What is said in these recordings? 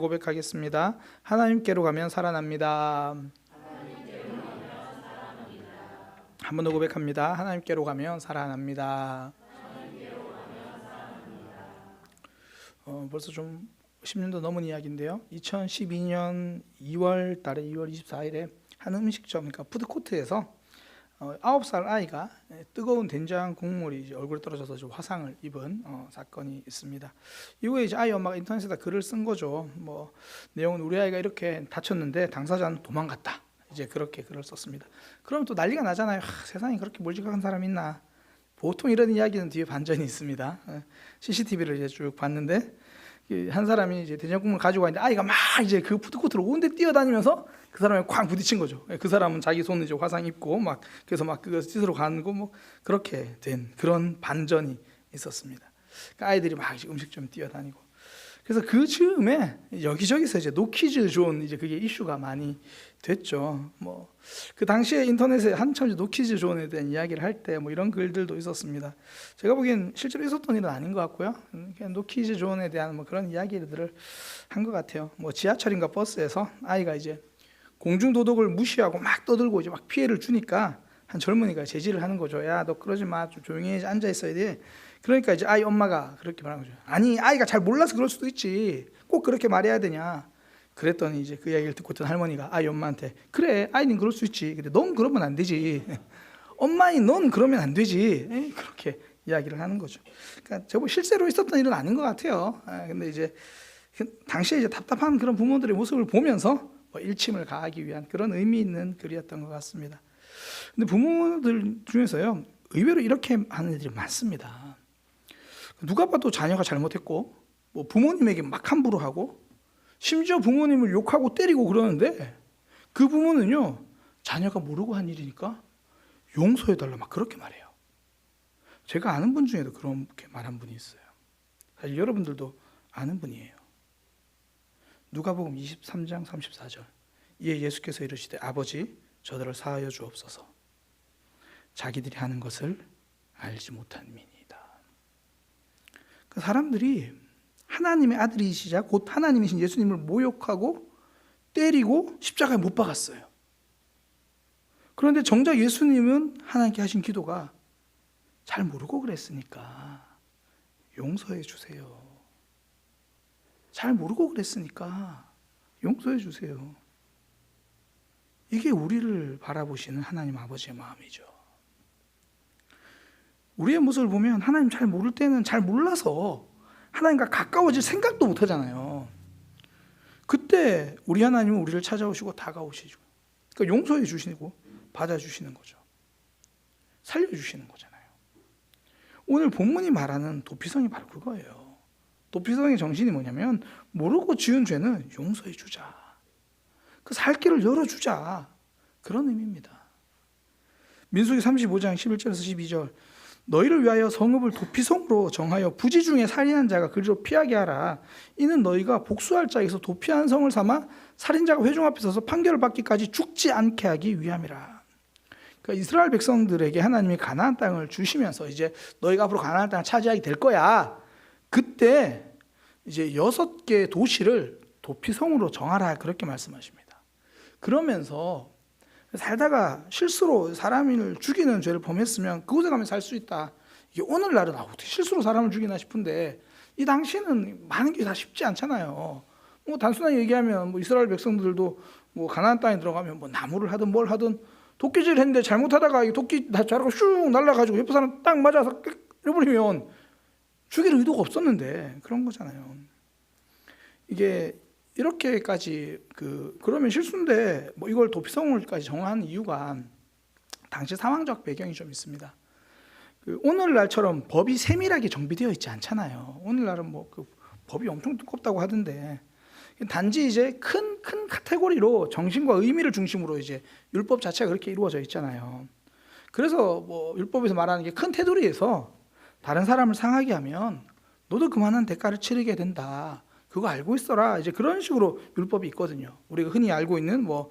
고백하겠습니다. 하나님께로 가면 살아납니다. 한 번 더 고백합니다. 하나님께로 가면 살아납니다. 벌써 좀 10년도 넘은 이야기인데요. 2012년 2월 달에 2월 24일에 한 음식점, 그러니까 푸드코트에서 9살 아이가 뜨거운 된장 국물이 이제 얼굴에 떨어져서 좀 화상을 입은 사건이 있습니다. 이후에 이제 아이 엄마가 인터넷에다 글을 쓴 거죠. 뭐 내용은 우리 아이가 이렇게 다쳤는데 당사자는 도망갔다. 이제 그렇게 글을 썼습니다. 그러면 또 난리가 나잖아요. 세상에 그렇게 몰직한 사람 있나? 보통 이런 이야기는 뒤에 반전이 있습니다. CCTV를 이제 쭉 봤는데 한 사람이 이제 된장국물 가지고 왔는데 아이가 막 이제 그 푸드코트로 온데 뛰어다니면서 그 사람이 쾅 부딪힌 거죠. 그 사람은 자기 손을 이제 화상 입고 막 그래서 막 그거 씻으러 가고 뭐 그렇게 된 그런 반전이 있었습니다. 그러니까 아이들이 막 음식점 뛰어다니고 그래서 그 즈음에 여기저기서 이제 노키즈 존 이제 그게 이슈가 많이 됐죠. 뭐 그 당시에 인터넷에 한참 이제 노키즈 존에 대한 이야기를 할 때 뭐 이런 글들도 있었습니다. 제가 보기엔 실제로 있었던 일은 아닌 것 같고요. 그냥 노키즈 존에 대한 뭐 그런 이야기들을 한 것 같아요. 뭐 지하철인가 버스에서 아이가 이제 공중 도덕을 무시하고 막 떠들고 이제 막 피해를 주니까 한 젊은이가 제지를 하는 거죠. 야, 너 그러지 마. 좀 조용히 앉아 있어야 돼. 그러니까 이제 아이 엄마가 그렇게 말한 거죠. 아니, 아이가 잘 몰라서 그럴 수도 있지. 꼭 그렇게 말해야 되냐. 그랬더니 이제 그 이야기를 듣고 있던 할머니가 아이 엄마한테 그래, 아이는 그럴 수 있지. 근데 넌 그러면 안 되지. 엄마인 넌 그러면 안 되지. 그렇게 이야기를 하는 거죠. 그러니까 저거 실제로 있었던 일은 아닌 것 같아요. 근데 이제 당시에 이제 답답한 그런 부모들의 모습을 보면서 일침을 가하기 위한 그런 의미 있는 글이었던 것 같습니다. 근데 부모들 중에서요, 의외로 이렇게 하는 애들이 많습니다. 누가 봐도 자녀가 잘못했고, 뭐 부모님에게 막 함부로 하고, 심지어 부모님을 욕하고 때리고 그러는데, 그 부모는요, 자녀가 모르고 한 일이니까 용서해달라 막 그렇게 말해요. 제가 아는 분 중에도 그렇게 말한 분이 있어요. 사실 여러분들도 아는 분이에요. 누가복음 23장 34절. 이에 예수께서 이르시되 아버지 저들을 사하여 주옵소서. 자기들이 하는 것을 알지 못함이니이다. 그 사람들이 하나님의 아들이시자 곧 하나님이신 예수님을 모욕하고 때리고 십자가에 못 박았어요. 그런데 정작 예수님은 하나님께 하신 기도가 잘 모르고 그랬으니까 용서해 주세요. 잘 모르고 그랬으니까 용서해 주세요. 이게 우리를 바라보시는 하나님 아버지의 마음이죠. 우리의 모습을 보면 하나님 잘 모를 때는 잘 몰라서 하나님과 가까워질 생각도 못 하잖아요. 그때 우리 하나님은 우리를 찾아오시고 다가오시죠. 그러니까 용서해 주시고 받아주시는 거죠. 살려주시는 거잖아요. 오늘 본문이 말하는 도피성이 바로 그거예요. 도피성의 정신이 뭐냐면 모르고 지은 죄는 용서해 주자. 그 살 길을 열어주자. 그런 의미입니다. 민수기 35장 11절에서 12절 너희를 위하여 성읍을 도피성으로 정하여 부지 중에 살인한 자가 그리로 피하게 하라. 이는 너희가 복수할 자에게서 도피한 성을 삼아 살인자가 회중 앞에 서서 판결을 받기까지 죽지 않게 하기 위함이라. 그러니까 이스라엘 백성들에게 하나님이 가나안 땅을 주시면서 이제 너희가 앞으로 가나안 땅을 차지하게 될 거야. 그때 이제 6개 도시를 도피성으로 정하라 그렇게 말씀하십니다. 그러면서 살다가 실수로 사람을 죽이는 죄를 범했으면 그곳에 가면 살 수 있다. 이게 오늘날은 어떻게 실수로 사람을 죽이나 싶은데 이 당시에는 많은 게 다 쉽지 않잖아요. 뭐 단순하게 얘기하면 뭐 이스라엘 백성들도 뭐 가나안 땅에 들어가면 뭐 나무를 하든 뭘 하든 도끼질 했는데 잘못하다가 이 도끼 다 자라고 슉 날라가지고 옆에 사람 딱 맞아서 잃어버리면 죽일 의도가 없었는데 그런 거잖아요. 이게 이렇게까지 그러면 실수인데 뭐 이걸 도피성을까지 정한 이유가 당시 상황적 배경이 좀 있습니다. 오늘날처럼 법이 세밀하게 정비되어 있지 않잖아요. 오늘날은 뭐 법이 엄청 두껍다고 하던데 단지 이제 큰 카테고리로 정신과 의미를 중심으로 이제 율법 자체가 그렇게 이루어져 있잖아요. 그래서 뭐 율법에서 말하는 게 큰 테두리에서 다른 사람을 상하게 하면 너도 그만한 대가를 치르게 된다. 그거 알고 있어라. 이제 그런 식으로 율법이 있거든요. 우리가 흔히 알고 있는 뭐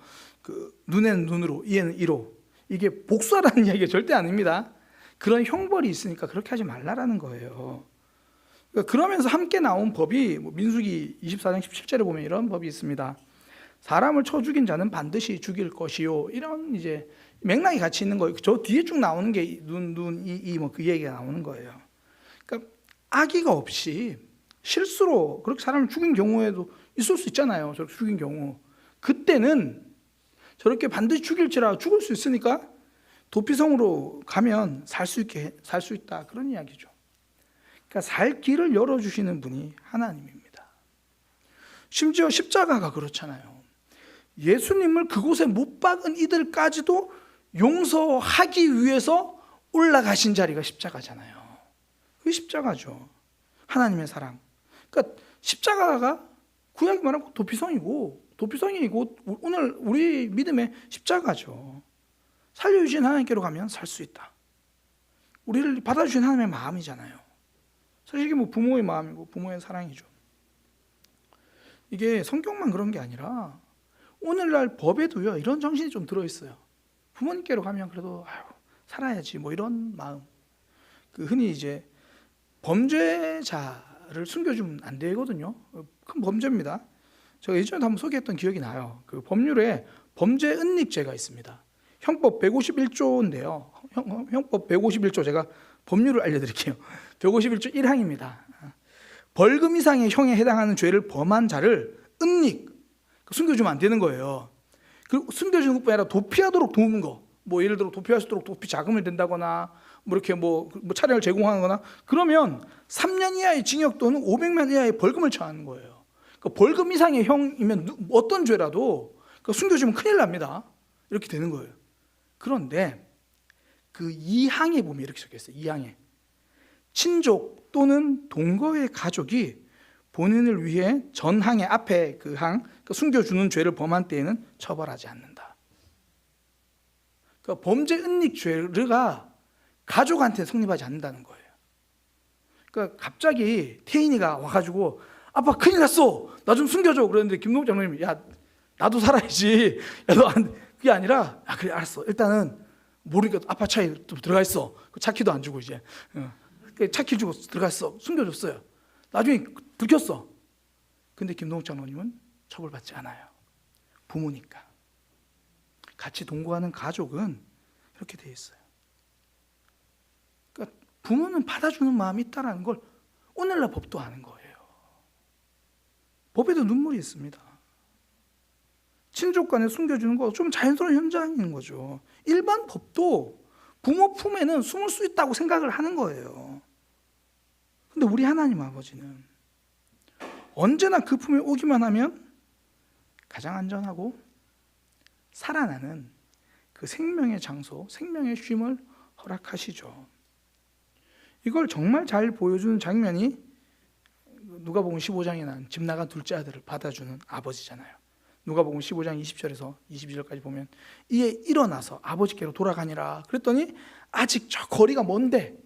눈에는 눈으로, 이에는 이로. 이게 복수하라는 이야기가 절대 아닙니다. 그런 형벌이 있으니까 그렇게 하지 말라라는 거예요. 그러면서 함께 나온 법이 민수기 24장 17절에 보면 이런 법이 있습니다. 사람을 쳐 죽인 자는 반드시 죽일 것이요. 이런 이제 맥락이 같이 있는 거예요. 저 뒤에 쭉 나오는 게 그 얘기가 나오는 거예요. 그러니까 악의가 없이 실수로 그렇게 사람을 죽인 경우에도 있을 수 있잖아요. 저렇게 죽인 경우. 그때는 저렇게 반드시 죽일지라 죽을 수 있으니까 도피성으로 가면 살 수 있다. 그런 이야기죠. 그러니까 살 길을 열어주시는 분이 하나님입니다. 심지어 십자가가 그렇잖아요. 예수님을 그곳에 못 박은 이들까지도 용서하기 위해서 올라가신 자리가 십자가잖아요. 그게 십자가죠. 하나님의 사랑. 그러니까 십자가가 구약이 말하면 도피성이 곧 오늘 우리 믿음의 십자가죠. 살려주신 하나님께로 가면 살 수 있다. 우리를 받아주신 하나님의 마음이잖아요. 사실 이게 부모의 마음이고 부모의 사랑이죠. 이게 성경만 그런 게 아니라 오늘날 법에도요 이런 정신이 좀 들어있어요. 부모님께로 가면 그래도 살아야지 이런 마음. 흔히 이제 범죄자를 숨겨주면 안 되거든요. 큰 범죄입니다. 제가 예전에 한번 소개했던 기억이 나요. 그 법률에 범죄 은닉죄가 있습니다. 형법 151조인데요. 형법 151조 제가 법률을 알려드릴게요. 151조 1항입니다. 벌금 이상의 형에 해당하는 죄를 범한 자를 숨겨주면 안 되는 거예요. 그리고 숨겨주는 것뿐 아니라 도피하도록 도우는 거. 예를 들어 도피할 수 있도록 도피 자금을 댄다거나 이렇게 차량을 제공하거나 그러면 3년 이하의 징역 또는 500만 이하의 벌금을 처하는 거예요. 벌금 이상의 형이면 어떤 죄라도 숨겨주면 큰일 납니다. 이렇게 되는 거예요. 그런데 그 2항에 보면 이렇게 적혀있어요. 2항에 친족 또는 동거의 가족이 본인을 위해 전항의 앞에 그 항, 숨겨주는 죄를 범한 때에는 처벌하지 않는다. 범죄 은닉죄가 가족한테 성립하지 않는다는 거예요. 갑자기 태인이가 와가지고 아빠 큰일 났어. 나 좀 숨겨줘. 그랬는데 김동욱 장로님이 야 나도 살아야지. 야, 너 그게 아니라 그래 알았어. 일단은 모르니까 아빠 차에 좀 들어가 있어. 차 키도 안 주고 이제 차 키 주고 들어가 있어. 숨겨줬어요. 나중에 들켰어. 근데 김동욱 장로님은 처벌받지 않아요. 부모니까. 같이 동거하는 가족은 이렇게 돼 있어요. 그러니까 부모는 받아주는 마음이 있다는 걸 오늘날 법도 아는 거예요. 법에도 눈물이 있습니다. 친족 간에 숨겨주는 거 좀 자연스러운 현장인 거죠. 일반 법도 부모 품에는 숨을 수 있다고 생각을 하는 거예요. 근데 우리 하나님 아버지는 언제나 그 품에 오기만 하면 가장 안전하고 살아나는 그 생명의 장소, 생명의 쉼을 허락하시죠. 이걸 정말 잘 보여주는 장면이 누가복음 15장에 난 집 나간 둘째 아들을 받아주는 아버지잖아요. 누가복음 15장 20절에서 22절까지 보면 이에 일어나서 아버지께로 돌아가니라. 그랬더니 아직 저 거리가 먼데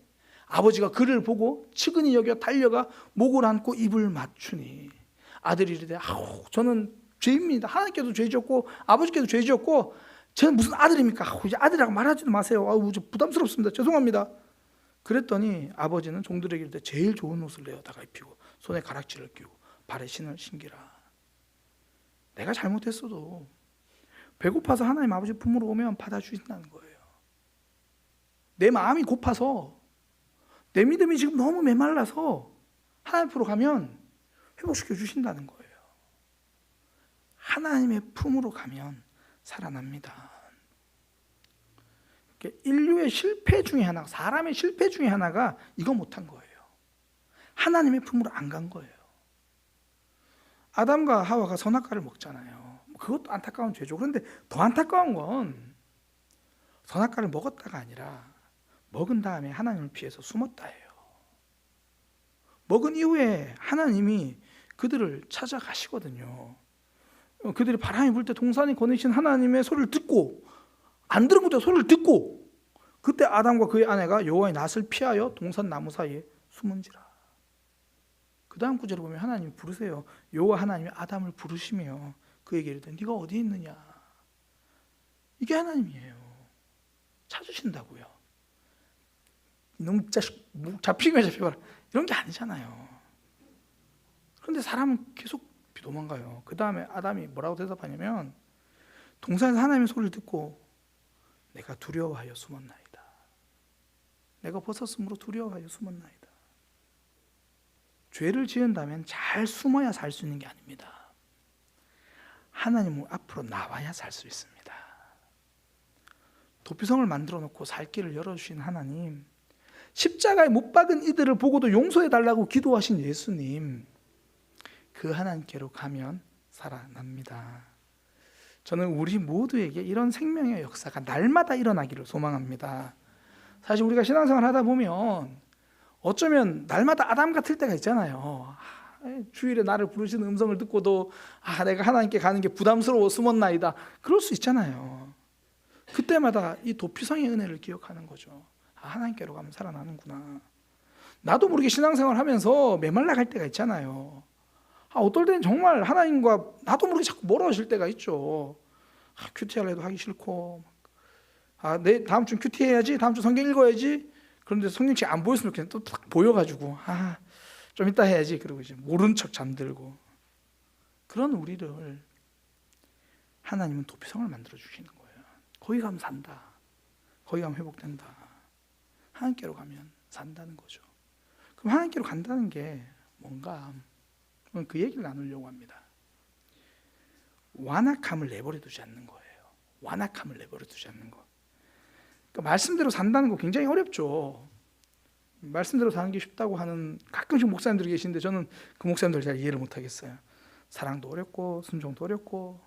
아버지가 그를 보고 측은히 여겨 달려가 목을 안고 입을 맞추니 아들이 이르되 저는 죄입니다. 하나님께도 죄 지었고 아버지께도 죄 지었고 저는 무슨 아들입니까? 이제 아들이라고 말하지도 마세요. 부담스럽습니다. 죄송합니다. 그랬더니 아버지는 종들에게 이르되 제일 좋은 옷을 내어다가 입히고 손에 가락지를 끼고 발에 신을 신기라. 내가 잘못했어도 배고파서 하나님 아버지 품으로 오면 받아주신다는 거예요. 내 마음이 고파서 내 믿음이 지금 너무 메말라서 하나님 앞으로 가면 회복시켜 주신다는 거예요. 하나님의 품으로 가면 살아납니다. 인류의 실패 중에 하나, 사람의 실패 중에 하나가 이거 못한 거예요. 하나님의 품으로 안 간 거예요. 아담과 하와가 선악과를 먹잖아요. 그것도 안타까운 죄죠. 그런데 더 안타까운 건 선악과를 먹었다가 아니라 먹은 다음에 하나님을 피해서 숨었다예요. 먹은 이후에 하나님이 그들을 찾아가시거든요. 그들이 바람이 불 때 동산이 거니신 하나님의 소리를 듣고 안 들은 것도 소리를 듣고 그때 아담과 그의 아내가 여호와의 낯을 피하여 동산 나무 사이에 숨은지라. 그 다음 구절을 보면 하나님이 부르세요. 여호와 하나님이 아담을 부르시며 그에게 이르되 네가 어디 있느냐. 이게 하나님이에요. 찾으신다고요. 너무 자식 잡히기만 잡혀봐라 이런 게 아니잖아요. 그런데 사람은 계속 도망가요. 그 다음에 아담이 뭐라고 대답하냐면 동산에서 하나님의 소리를 듣고 내가 두려워하여 숨었나이다. 내가 벗었으므로 두려워하여 숨었나이다. 죄를 지은다면 잘 숨어야 살 수 있는 게 아닙니다. 하나님은 앞으로 나와야 살 수 있습니다. 도피성을 만들어 놓고 살 길을 열어주신 하나님, 십자가에 못 박은 이들을 보고도 용서해 달라고 기도하신 예수님, 그 하나님께로 가면 살아납니다. 저는 우리 모두에게 이런 생명의 역사가 날마다 일어나기를 소망합니다. 사실 우리가 신앙생활 하다 보면 어쩌면 날마다 아담 같을 때가 있잖아요. 주일에 나를 부르시는 음성을 듣고도 내가 하나님께 가는 게 부담스러워 숨었나이다. 그럴 수 있잖아요. 그때마다 이 도피성의 은혜를 기억하는 거죠. 하나님께로 가면 살아나는구나. 나도 모르게 신앙생활 하면서 메말라 갈 때가 있잖아요. 어떨 때는 정말 하나님과 나도 모르게 자꾸 멀어질 때가 있죠. 큐티 할래도 하기 싫고, 내 다음 주 큐티 해야지, 다음 주 성경 읽어야지. 그런데 성경책 안 보였으면 좋겠는데 또 딱 보여가지고 좀 이따 해야지. 그러고 이제 모른 척 잠들고. 그런 우리를 하나님은 도피성을 만들어 주시는 거예요. 거기 가면 산다. 거기 가면 회복된다. 하나님께로 가면 산다는 거죠. 그럼 하나님께로 간다는 게 뭔가? 그 얘기를 나누려고 합니다. 완악함을 내버려 두지 않는 거예요. 완악함을 내버려 두지 않는 거. 그러니까 말씀대로 산다는 거 굉장히 어렵죠. 말씀대로 사는 게 쉽다고 하는 가끔씩 목사님들이 계시는데 저는 그 목사님들 잘 이해를 못 하겠어요. 사랑도 어렵고 순종도 어렵고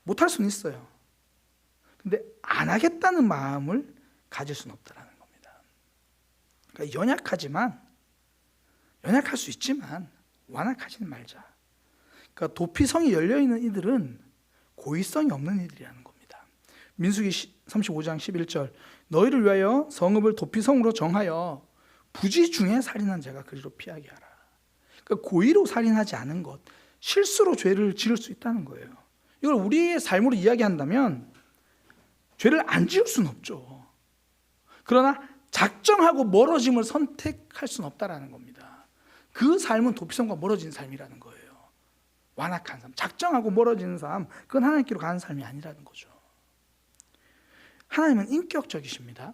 못할 수는 있어요. 근데 안 하겠다는 마음을 가질 수는 없다라는 겁니다. 그러니까 연약할 수 있지만 완악하지는 말자. 그러니까 도피성이 열려있는 이들은 고의성이 없는 이들이라는 겁니다. 민수기 35장 11절 너희를 위하여 성읍을 도피성으로 정하여 부지 중에 살인한 자가 그리로 피하게 하라. 그러니까 고의로 살인하지 않은 것, 실수로 죄를 지을 수 있다는 거예요. 이걸 우리의 삶으로 이야기한다면 죄를 안 지을 수는 없죠. 그러나 작정하고 멀어짐을 선택할 수는 없다라는 겁니다. 그 삶은 도피성과 멀어진 삶이라는 거예요. 완악한 삶, 작정하고 멀어지는 삶, 그건 하나님께로 가는 삶이 아니라는 거죠. 하나님은 인격적이십니다.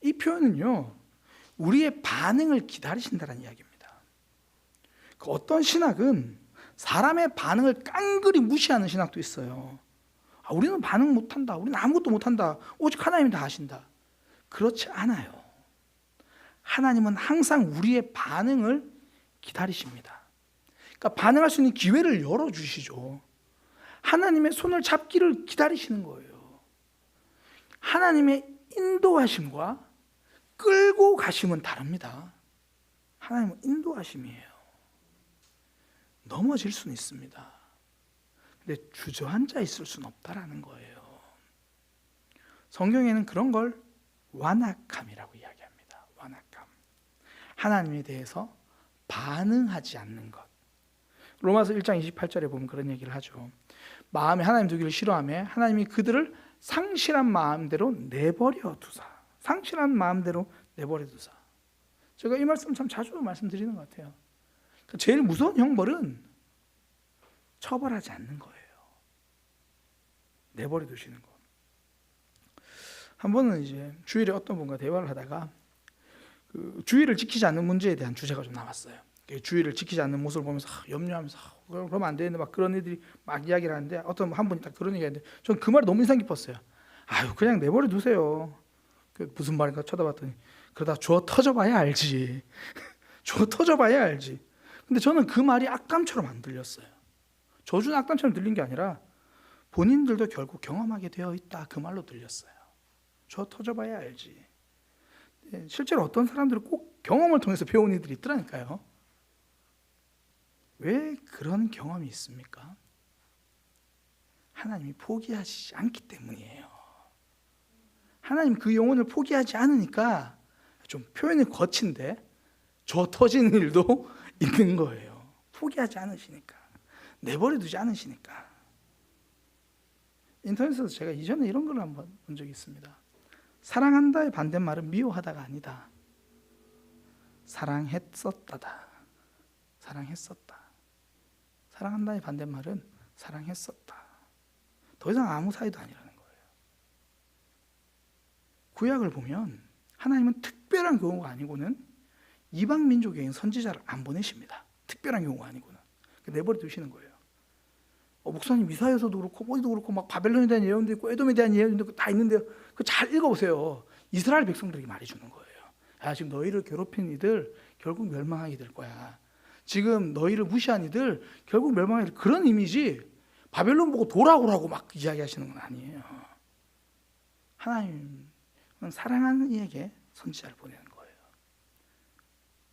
이 표현은요, 우리의 반응을 기다리신다는 이야기입니다. 그 어떤 신학은 사람의 반응을 깡그리 무시하는 신학도 있어요. 우리는 반응 못한다. 우리는 아무것도 못한다. 오직 하나님이 다 하신다. 그렇지 않아요. 하나님은 항상 우리의 반응을 기다리십니다. 그러니까 반응할 수 있는 기회를 열어주시죠. 하나님의 손을 잡기를 기다리시는 거예요. 하나님의 인도하심과 끌고 가심은 다릅니다. 하나님은 인도하심이에요. 넘어질 수는 있습니다. 근데 주저앉아 있을 수는 없다라는 거예요. 성경에는 그런 걸 완악함이라고 이야기합니다. 완악함. 하나님에 대해서 반응하지 않는 것. 로마서 1장 28절에 보면 그런 얘기를 하죠. 마음에 하나님 두기를 싫어하며 하나님이 그들을 상실한 마음대로 내버려 두사. 상실한 마음대로 내버려 두사. 제가 이 말씀 참 자주 말씀드리는 것 같아요. 제일 무서운 형벌은 처벌하지 않는 거예요. 내버려 두시는 거. 한 번은 이제 주일에 어떤 분과 대화를 하다가 그 주일을 지키지 않는 문제에 대한 주제가 좀 나왔어요. 주일을 지키지 않는 모습을 보면서 염려하면서 그러면 안 되는데 막 그런 애들이 막 이야기를 하는데 어떤 한 분이 딱 그런 얘기하는데 저는 그 말이 너무 인상 깊었어요. 그냥 내버려 두세요. 무슨 말인가 쳐다봤더니 그러다 줘 터져봐야 알지. 줘 터져봐야 알지. 근데 저는 그 말이 악담처럼 안 들렸어요. 저주는 악담처럼 들린 게 아니라 본인들도 결국 경험하게 되어 있다 그 말로 들렸어요. 줘 터져봐야 알지. 실제로 어떤 사람들은 꼭 경험을 통해서 배운 이들이 있더라니까요. 왜 그런 경험이 있습니까? 하나님이 포기하시지 않기 때문이에요. 하나님 그 영혼을 포기하지 않으니까 좀 표현이 거친데 줘 터지는 일도 있는 거예요. 포기하지 않으시니까. 내버려 두지 않으시니까. 인터넷에서 제가 이전에 이런 걸 한번 본 적이 있습니다. 사랑한다의 반대말은 미워하다가 아니다. 사랑했었다다. 사랑했었다. 사랑한다의 반대말은 사랑했었다. 더 이상 아무 사이도 아니라는 거예요. 구약을 보면 하나님은 특별한 경우가 아니고는 이방 민족에게 선지자를 안 보내십니다. 특별한 경우가 아니고는 내버려 두시는 거예요. 목사님 이사야서도 그렇고 어디도 그렇고 막 바벨론에 대한 예언도 있고 에돔에 대한 예언도 있고 다 있는데요. 그 잘 읽어보세요. 이스라엘 백성들에게 말해주는 거예요. 지금 너희를 괴롭힌 이들 결국 멸망하게 될 거야. 지금 너희를 무시한 이들 결국 멸망하게 될 그런 이미지. 바벨론 보고 돌아오라고 막 이야기하시는 건 아니에요. 하나님은 사랑하는 이에게 선지자를 보내는 거예요.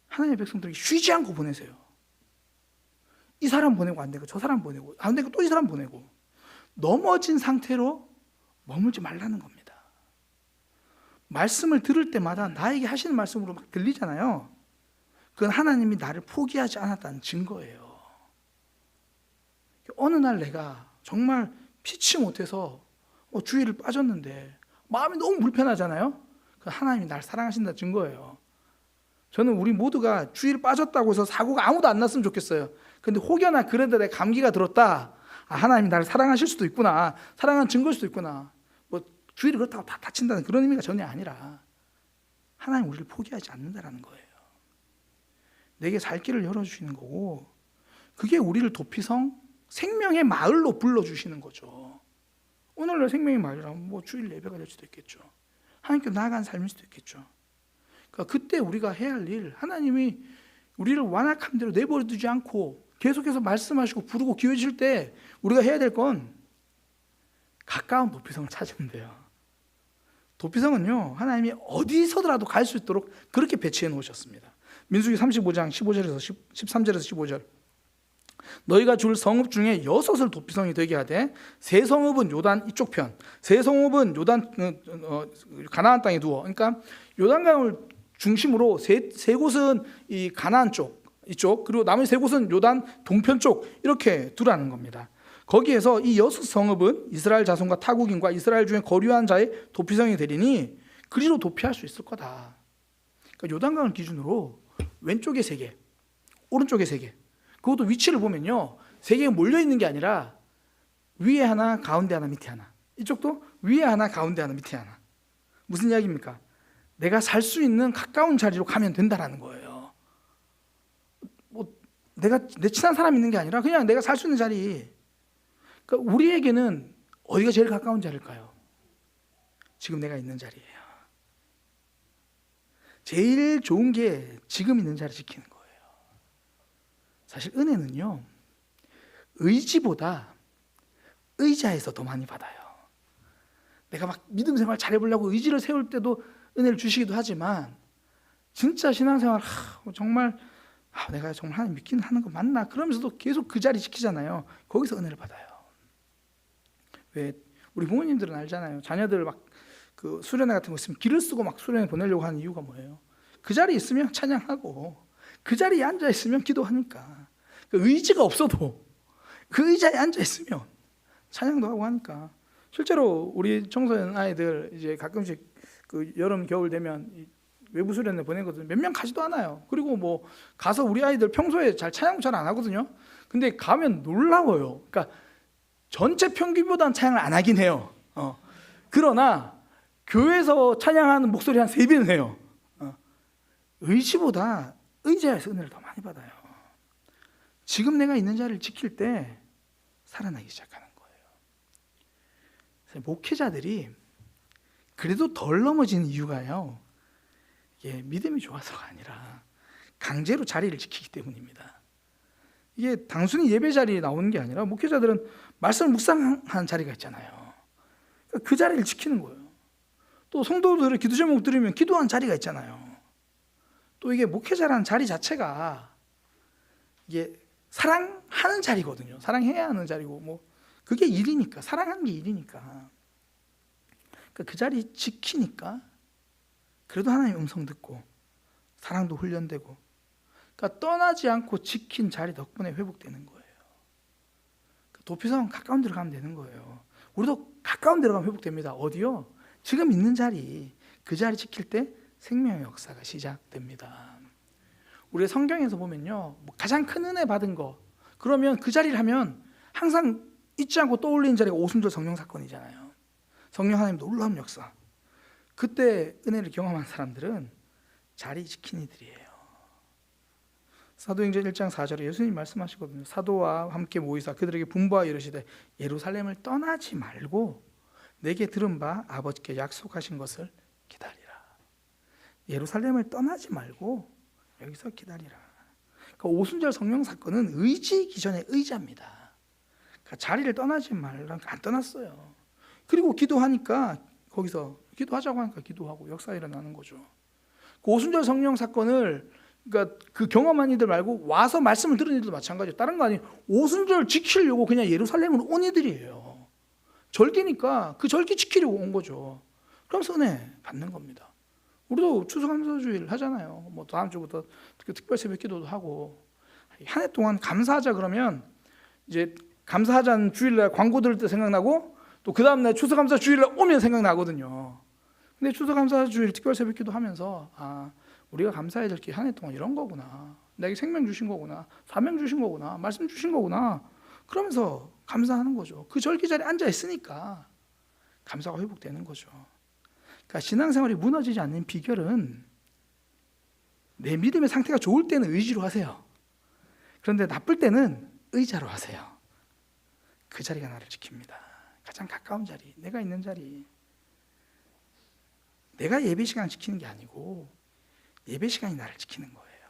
하나님의 백성들에게 쉬지 않고 보내세요. 이 사람 보내고 안 되고 저 사람 보내고 안 되고 또 이 사람 보내고 넘어진 상태로 머물지 말라는 겁니다. 말씀을 들을 때마다 나에게 하시는 말씀으로 막 들리잖아요. 그건 하나님이 나를 포기하지 않았다는 증거예요. 어느 날 내가 정말 피치 못해서 주의를 빠졌는데 마음이 너무 불편하잖아요. 그건 하나님이 나를 사랑하신다는 증거예요. 저는 우리 모두가 주의를 빠졌다고 해서 사고가 아무도 안 났으면 좋겠어요. 근데 혹여나 그래도 내가 감기가 들었다. 하나님이 나를 사랑하실 수도 있구나. 사랑하는 증거일 수도 있구나. 주의를 그렇다고 다 다친다는 그런 의미가 전혀 아니라 하나님 우리를 포기하지 않는다라는 거예요. 내게 살 길을 열어주시는 거고 그게 우리를 도피성 생명의 마을로 불러주시는 거죠. 오늘날 생명의 마을이라면 주일 예배가 될 수도 있겠죠. 하나님께 나아간 삶일 수도 있겠죠. 그러니까 그때 우리가 해야 할 일, 하나님이 우리를 완악한 대로 내버려 두지 않고 계속해서 말씀하시고 부르고 기회 주실 때 우리가 해야 될 건 가까운 도피성을 찾으면 돼요. 도피성은요, 하나님이 어디서라도 갈 수 있도록 그렇게 배치해 놓으셨습니다. 민수기 35장 15절에서 13절에서 15절. 너희가 줄 성읍 중에 6을 도피성이 되게 하되 세 성읍은 요단 이쪽 편, 세 성읍은 요단 가나안 땅에 두어. 그러니까 요단강을 중심으로 세 곳은 이 가나안 쪽 이쪽, 그리고 나머지 세 곳은 요단 동편 쪽 이렇게 두라는 겁니다. 거기에서 이 6성읍은 이스라엘 자손과 타국인과 이스라엘 중에 거류한 자의 도피성이 되리니 그리로 도피할 수 있을 거다. 그러니까 요단강을 기준으로 왼쪽에 3개, 오른쪽에 3개. 그것도 위치를 보면요, 3개가 몰려있는 게 아니라 위에 하나, 가운데 하나, 밑에 하나. 이쪽도 위에 하나, 가운데 하나, 밑에 하나. 무슨 이야기입니까? 내가 살 수 있는 가까운 자리로 가면 된다라는 거예요. 내 친한 사람 있는 게 아니라 그냥 내가 살 수 있는 자리. 그러니까 우리에게는 어디가 제일 가까운 자리일까요? 지금 내가 있는 자리예요. 제일 좋은 게 지금 있는 자리 지키는 거예요. 사실 은혜는요, 의지보다 의자에서 더 많이 받아요. 내가 막 믿음 생활 잘해보려고 의지를 세울 때도 은혜를 주시기도 하지만 진짜 신앙생활 정말 내가 정말 하나님 믿기는 하는 거 맞나? 그러면서도 계속 그 자리 지키잖아요. 거기서 은혜를 받아요. 왜 우리 부모님들은 알잖아요. 자녀들 막 그 수련회 같은 거 있으면 길을 쓰고 막 수련회 보내려고 하는 이유가 뭐예요? 그 자리에 있으면 찬양하고 그 자리에 앉아 있으면 기도하니까. 그 의지가 없어도 그 의자에 앉아 있으면 찬양도 하고 하니까. 실제로 우리 청소년 아이들 이제 가끔씩 그 여름 겨울 되면 외부 수련회 보내거든요. 몇 명 가지도 않아요. 그리고 가서 우리 아이들 평소에 찬양도 잘 안 하거든요. 근데 가면 놀라워요. 그러니까 전체 평균보다는 찬양을 안 하긴 해요. 그러나 교회에서 찬양하는 목소리 한 3배는 해요. 의지보다 의자에서 은혜를 더 많이 받아요. 지금 내가 있는 자리를 지킬 때 살아나기 시작하는 거예요. 목회자들이 그래도 덜 넘어지는 이유가요, 이게 믿음이 좋아서가 아니라 강제로 자리를 지키기 때문입니다. 이게 단순히 예배 자리에 나오는 게 아니라 목회자들은 말씀을 묵상하는 자리가 있잖아요. 그 자리를 지키는 거예요. 또 성도들의 기도 제목 들으면 기도하는 자리가 있잖아요. 또 이게 목회자라는 자리 자체가 이게 사랑하는 자리거든요. 사랑해야 하는 자리고 그게 일이니까, 사랑하는 게 일이니까. 그러니까 그 자리 지키니까 그래도 하나님의 음성 듣고 사랑도 훈련되고, 그러니까 떠나지 않고 지킨 자리 덕분에 회복되는 거예요. 도피성 가까운 데로 가면 되는 거예요. 우리도 가까운 데로 가면 회복됩니다. 어디요? 지금 있는 자리, 그 자리 지킬 때 생명의 역사가 시작됩니다. 우리 성경에서 보면요, 가장 큰 은혜 받은 거, 그러면 그 자리를 하면 항상 잊지 않고 떠올리는 자리가 오순절 성령 사건이잖아요. 성령 하나님 놀라운 역사. 그때 은혜를 경험한 사람들은 자리 지킨 이들이에요. 사도행전 1장 4절에 예수님 말씀하시거든요. 사도와 함께 모이사 그들에게 분부하여 이르시되 예루살렘을 떠나지 말고 내게 들은 바 아버지께 약속하신 것을 기다리라. 예루살렘을 떠나지 말고 여기서 기다리라. 그러니까 오순절 성령 사건은 의지 기전의 의자입니다. 그러니까 자리를 떠나지 말라니까 안 떠났어요. 그리고 기도하니까 거기서 기도하자고 하니까 기도하고 역사 일어나는 거죠. 그 오순절 성령 사건을 그러니까 그 경험한 이들 말고 와서 말씀을 들은 이들도 마찬가지예요. 다른 거 아니에요. 오순절 지키려고 그냥 예루살렘으로 온 이들이에요. 절기니까 그 절기 지키려고 온 거죠. 그러면서 은혜 받는 겁니다. 우리도 추수감사주일 하잖아요. 뭐 다음 주부터 특별 새벽 기도도 하고 한 해 동안 감사하자 그러면 이제 감사하자는 주일날 광고 들을 때 생각나고 또 그 다음날 추수감사주일날 오면 생각나거든요. 근데 추수감사주일 특별 새벽 기도 하면서 우리가 감사해야 될 게 한 해 동안 이런 거구나. 내게 생명 주신 거구나. 사명 주신 거구나. 말씀 주신 거구나. 그러면서 감사하는 거죠. 그 절기 자리에 앉아 있으니까 감사가 회복되는 거죠. 그러니까 신앙생활이 무너지지 않는 비결은 내 믿음의 상태가 좋을 때는 의지로 하세요. 그런데 나쁠 때는 의자로 하세요. 그 자리가 나를 지킵니다. 가장 가까운 자리, 내가 있는 자리. 내가 예배 시간을 지키는 게 아니고 예배 시간이 나를 지키는 거예요.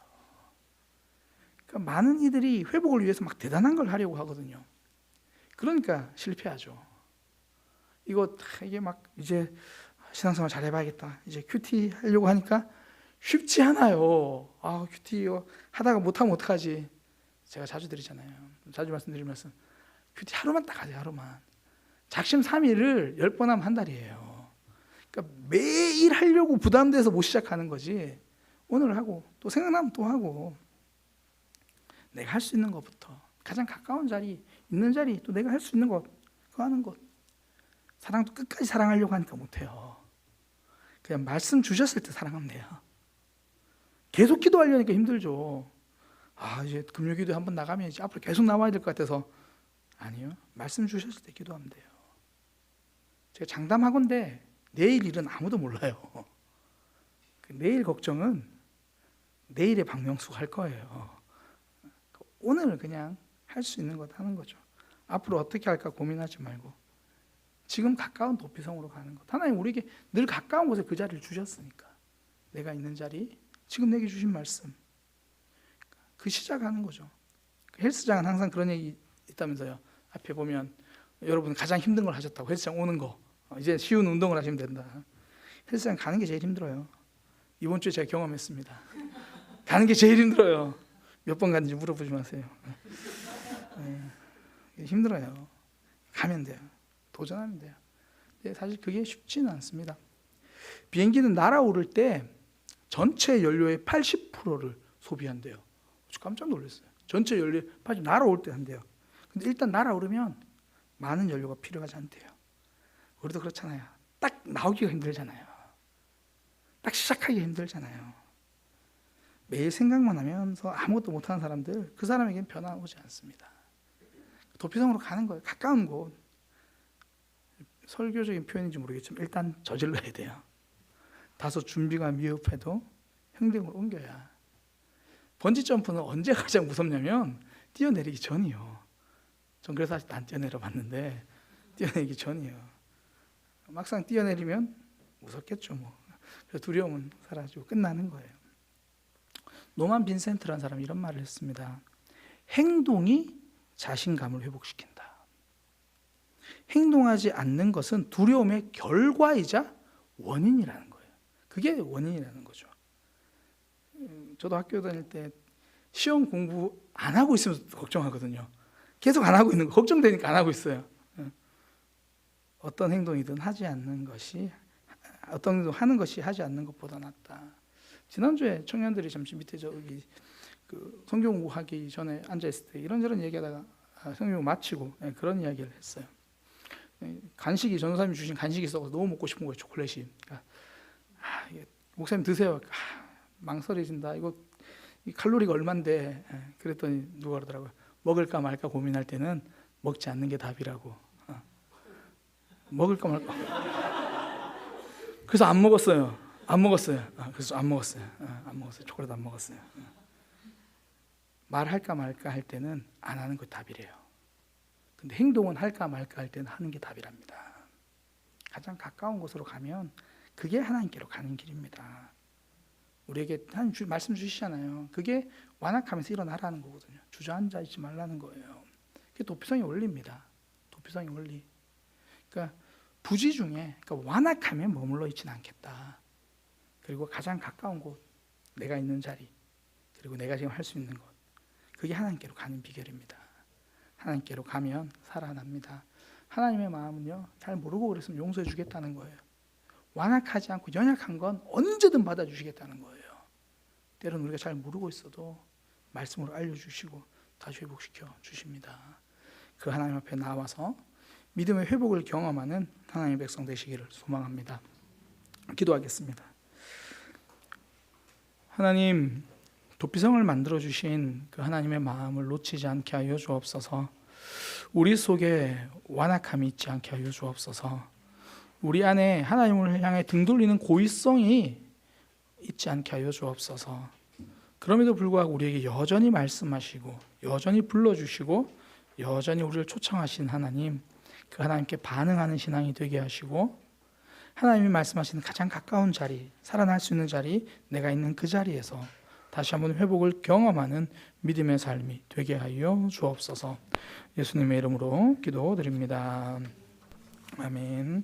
그러니까 많은 이들이 회복을 위해서 막 대단한 걸 하려고 하거든요. 그러니까 실패하죠. 이게 막 이제 신앙생활 잘 해봐야겠다. 이제 큐티 하려고 하니까 쉽지 않아요. 큐티 하다가 못하면 어떡하지? 제가 자주 드리잖아요. 자주 말씀드릴 말씀. 큐티 하루만 딱 하세요. 하루만. 작심 3일을 10번 하면 한 달이에요. 그러니까 매일 하려고 부담돼서 못 시작하는 거지. 오늘 하고 또 생각나면 또 하고 내가 할 수 있는 것부터 가장 가까운 자리, 있는 자리, 또 내가 할 수 있는 것 그거 하는 것. 사랑도 끝까지 사랑하려고 하니까 못해요. 그냥 말씀 주셨을 때 사랑하면 돼요. 계속 기도하려니까 힘들죠. 이제 금요기도에 한번 나가면 이제 앞으로 계속 나와야 될 것 같아서 아니요. 말씀 주셨을 때 기도하면 돼요. 제가 장담하건대 내일 일은 아무도 몰라요. 내일 걱정은 내일의 박명수가 할 거예요. 오늘 그냥 할 수 있는 것 하는 거죠. 앞으로 어떻게 할까 고민하지 말고 지금 가까운 도피성으로 가는 것. 하나님 우리에게 늘 가까운 곳에 그 자리를 주셨으니까 내가 있는 자리, 지금 내게 주신 말씀 그 시작하는 거죠. 헬스장은 항상 그런 얘기 있다면서요. 앞에 보면 여러분 가장 힘든 걸 하셨다고 헬스장 오는 거 이제 쉬운 운동을 하시면 된다. 헬스장 가는 게 제일 힘들어요. 이번 주에 제가 경험했습니다. 가는 게 제일 힘들어요. 몇 번 갔는지 물어보지 마세요. 힘들어요. 가면 돼요. 도전하면 돼요. 근데 사실 그게 쉽지는 않습니다. 비행기는 날아오를 때 전체 연료의 80%를 소비한대요. 깜짝 놀랐어요. 전체 연료 80% 날아올 때 한대요. 근데 일단 날아오르면 많은 연료가 필요하지 않대요. 우리도 그렇잖아요. 딱 나오기가 힘들잖아요. 딱 시작하기가 힘들잖아요. 매일 생각만 하면서 아무것도 못하는 사람들, 그 사람에게는 변화 오지 않습니다. 도피성으로 가는 거예요. 가까운 곳. 설교적인 표현인지 모르겠지만 일단 저질러야 돼요. 다소 준비가 미흡해도 행동을 옮겨야. 번지점프는 언제 가장 무섭냐면 뛰어내리기 전이요. 전 그래서 아직 안 뛰어내려 봤는데 뛰어내리기 전이에요. 막상 뛰어내리면 무섭겠죠. 그래서 두려움은 사라지고 끝나는 거예요. 노만 빈센트라는 사람이 이런 말을 했습니다. 행동이 자신감을 회복시킨다. 행동하지 않는 것은 두려움의 결과이자 원인이라는 거예요. 그게 원인이라는 거죠. 저도 학교 다닐 때 시험 공부 안 하고 있으면 걱정하거든요. 계속 안 하고 있는 거 걱정되니까 안 하고 있어요. 어떤 행동이든 하지 않는 것이 어떤 행동 하는 것이 하지 않는 것보다 낫다. 지난주에 청년들이 잠시 밑에 저기 그 성경 공부하기 전에 앉아 있을 때 이런저런 얘기하다가 성경 마치고 그런 이야기를 했어요. 간식이 전도사님이 주신 간식이 있어서 너무 먹고 싶은 거예요. 초콜릿이. 그러니까, 목사님 드세요. 망설여진다. 이거 이 칼로리가 얼만데? 그랬더니 누가 그러더라고요. 먹을까 말까 고민할 때는 먹지 않는 게 답이라고. 먹을까 말까. 그래서 안 먹었어요. 그래서 안 먹었어요. 초콜릿 안 먹었어요. 말할까 말까 할 때는 안 하는 게 답이래요. 근데 행동은 할까 말까 할 때는 하는 게 답이랍니다. 가장 가까운 곳으로 가면 그게 하나님께로 가는 길입니다. 우리에게 하나님 말씀 주시잖아요. 그게 완악하면서 일어나라는 거거든요. 주저앉아 있지 말라는 거예요. 그게 도피성의 원리입니다. 도피성의 원리. 그러니까 부지 중에 완악하면 머물러 있지는 않겠다. 그리고 가장 가까운 곳, 내가 있는 자리, 그리고 내가 지금 할 수 있는 것, 그게 하나님께로 가는 비결입니다. 하나님께로 가면 살아납니다. 하나님의 마음은요, 잘 모르고 그랬으면 용서해 주겠다는 거예요. 완악하지 않고 연약한 건 언제든 받아주시겠다는 거예요. 때로는 우리가 잘 모르고 있어도 말씀으로 알려주시고 다시 회복시켜 주십니다. 그 하나님 앞에 나와서 믿음의 회복을 경험하는 하나님의 백성 되시기를 소망합니다. 기도하겠습니다. 하나님, 도피성을 만들어주신 그 하나님의 마음을 놓치지 않게 하여 주옵소서. 우리 속에 완악함이 있지 않게 하여 주옵소서. 우리 안에 하나님을 향해 등 돌리는 고의성이 있지 않게 하여 주옵소서. 그럼에도 불구하고 우리에게 여전히 말씀하시고 여전히 불러주시고 여전히 우리를 초청하신 하나님, 그 하나님께 반응하는 신앙이 되게 하시고 하나님이 말씀하시는 가장 가까운 자리, 살아날 수 있는 자리, 내가 있는 그 자리에서 다시 한번 회복을 경험하는 믿음의 삶이 되게 하여 주옵소서. 예수님의 이름으로 기도드립니다. 아멘.